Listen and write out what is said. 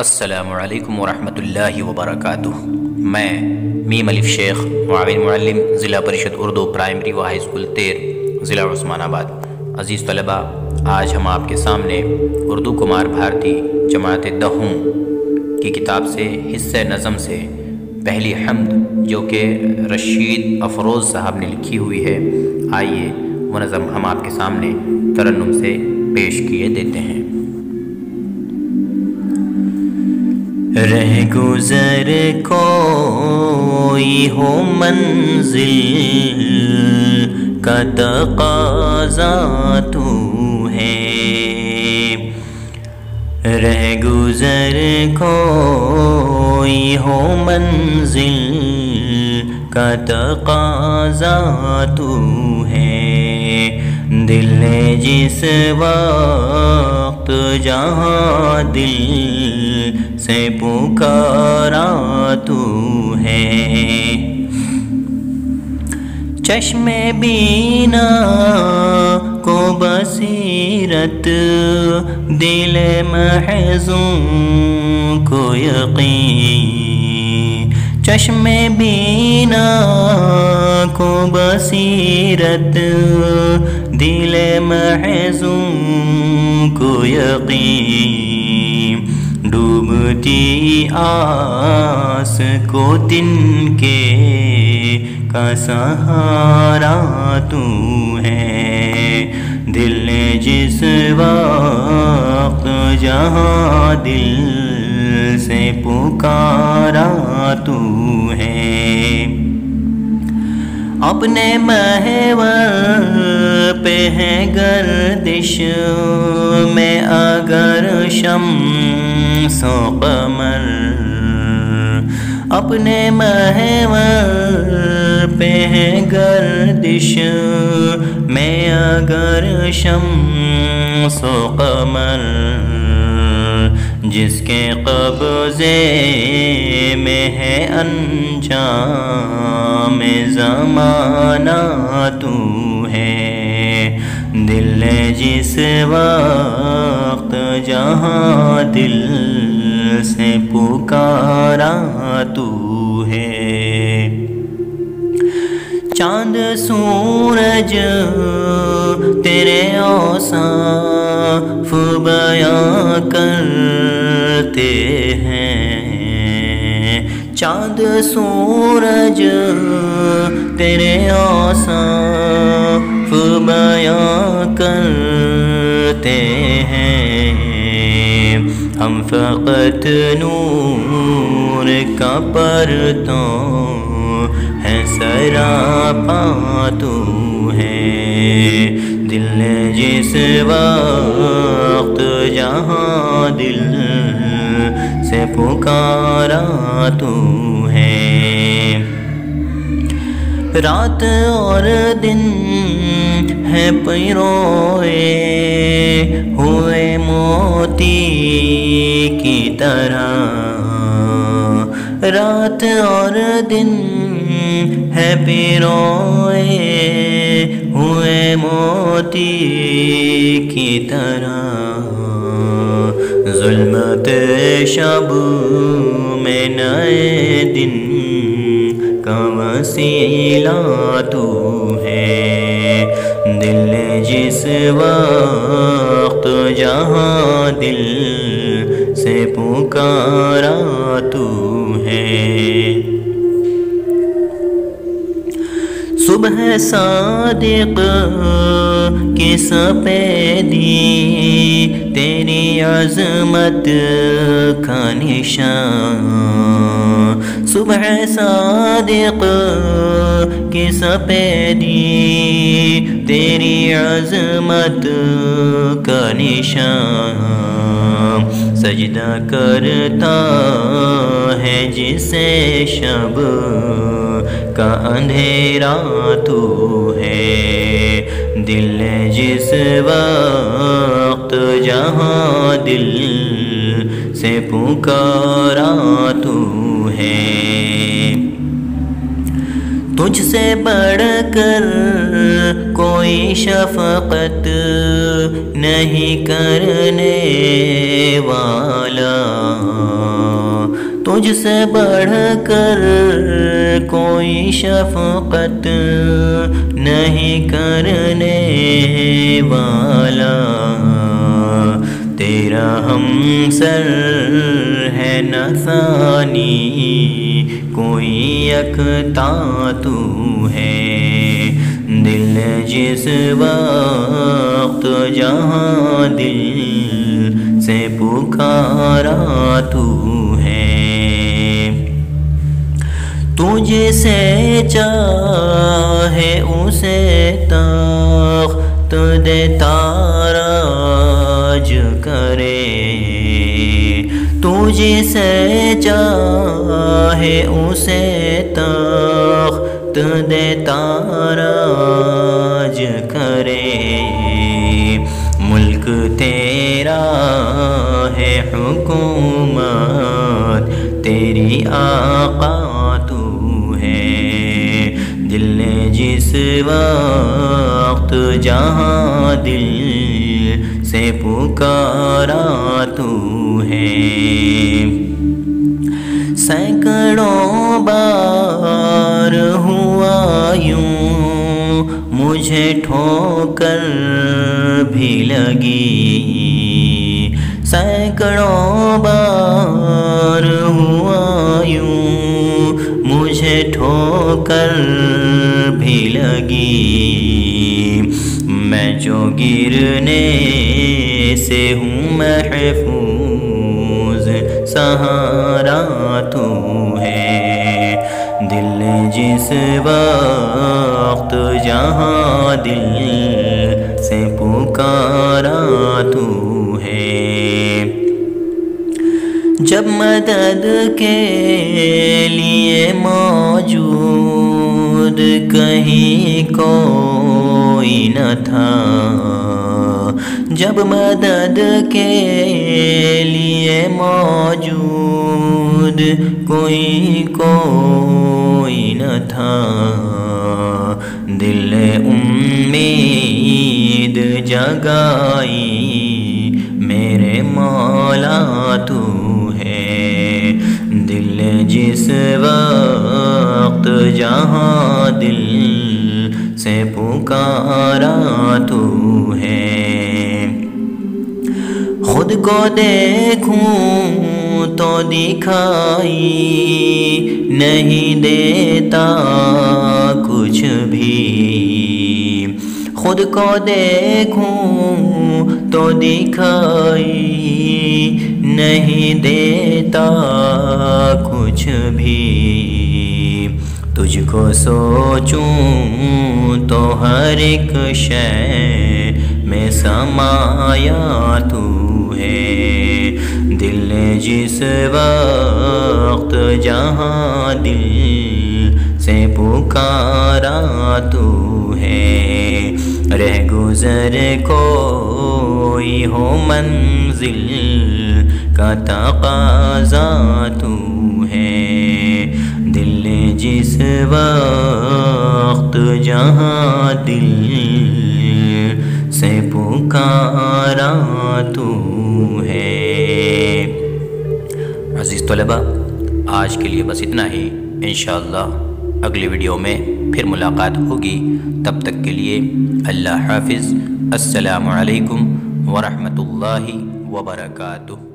السلام علیکم ورحمۃ اللہ وبرکاتہ۔ میں میم الف شیخ معاون معلم ضلع پریشد اردو پرائمری و ہائی اسکول تیر ضلع عثمان آباد۔ عزیز طلباء، آج ہم آپ کے سامنے اردو کمار بھارتی جماعت دہوں کی کتاب سے حصہ نظم سے پہلی حمد جو کہ رشید افروز صاحب نے لکھی ہوئی ہے، آئیے وہ نظم ہم آپ کے سامنے ترنم سے پیش کیے دیتے ہیں۔ رہ گزر کوئی ہو منزل کا تقاضا تو ہے، رہ گزر کوئی ہو منزل کا تقاضا تو ہے، دل نے جس وقت جہاں دل سے پکارا تو ہے، چشم بینا کو بصیرت، دل محزون کو یقین، چشم بینا کو بصیرت، دل محزون کو یقین، ڈوبتی آس کو تن کے کا سہارا تو ہے، دل نے جس وقت جہاں دل سے پکارا تو ہے، اپنے محور پہ ہے گردش میں اگر شمس و قمر، اپنے محور پہ ہے گردش میں اگر شمس و قمر، جس کے قبضے میں ہے انجام زمانہ تو ہے، دل نے جس وقت جہاں دل سے پکارا تو ہے، چاند سورج تیرے اوصاف بیان کرتے ہیں، چاند سورج تیرے اوصاف بیان کرتے ہیں، ہم فقط نور کا پرتوں ہے سراپا تو ہے، دل نے جس وقت جہاں دل سے پکارا تو ہے، رات اور دن ہے پیروئے ہوئے موتی کی طرح، رات اور دن ہے پیروئے ہوئے موتی کی طرح، ظلمت شب میں نئے دن کا وسیلہ تو ہے، دل نے جس وقت جہاں دل سے پکارا تو ہے، صبح صادق کی سپیدی تیری عظمت کا نشان، صبح صادق کی سپیدی تیری عظمت کا نشان، سجدہ کرتا ہے جسے شب کا اندھیرا تو ہے، دل نے جس وقت جہاں دل سے پکارا تو ہے، تجھ سے بڑھ کر کوئی کوئی شفقت نہیں کرنے والا، تجھ سے بڑھ کر کوئی شفقت نہیں کرنے والا، تیرا ہم سر ہے نہ ثانی، کوئی یکتا تو ہے، دل جس وقت جہاں دل سے پکارا تو ہے، تجھ سے چاہے اسے تخت دے تاراج کرے، تجھ سے چاہے اسے تخت دے تاراج کرے، ملک تیرا ہے حکومت تیری آقا تو ہے، دل نے جس وقت جہاں دل سے پکارا تو ہے، سینکڑوں بار ہوا یوں مجھے ٹھوکر بھی لگی، سینکڑوں بار ہوا یوں مجھے ٹھوکر بھی لگی، میں جو گرنے سے ہوں محفوظ سہارا تو ہے، دل جس وقت جہاں دل سے پکارا تو ہے، جب مدد کے لیے موجود کہیں کوئی نہ تھا، جب مدد کے لیے موجود کوئی نہ تھا، دل امید جگائی میرے مولا تو ہے، دل جس وقت جہاں دل سے پکارا تو ہے، خود کو دیکھوں تو دکھائی نہیں دیتا کچھ بھی، خود کو دیکھوں تو دکھائی نہیں دیتا کچھ بھی، تجھ کو سوچوں تو ہر ایک شے میں سمایا تو ہے، دل جس وقت جہاں دل سے پکارا تو ہے، رہ گزر کوئی ہو منزل کا تقاضا تو ہے، دل جس وقت جہاں دل سے پکارا تو ہے۔ عزیز طلباء، آج کے لیے بس اتنا ہی، انشاءاللہ اگلی ویڈیو میں پھر ملاقات ہوگی، تب تک کے لیے اللہ حافظ، السلام علیکم ورحمۃ اللہ وبرکاتہ۔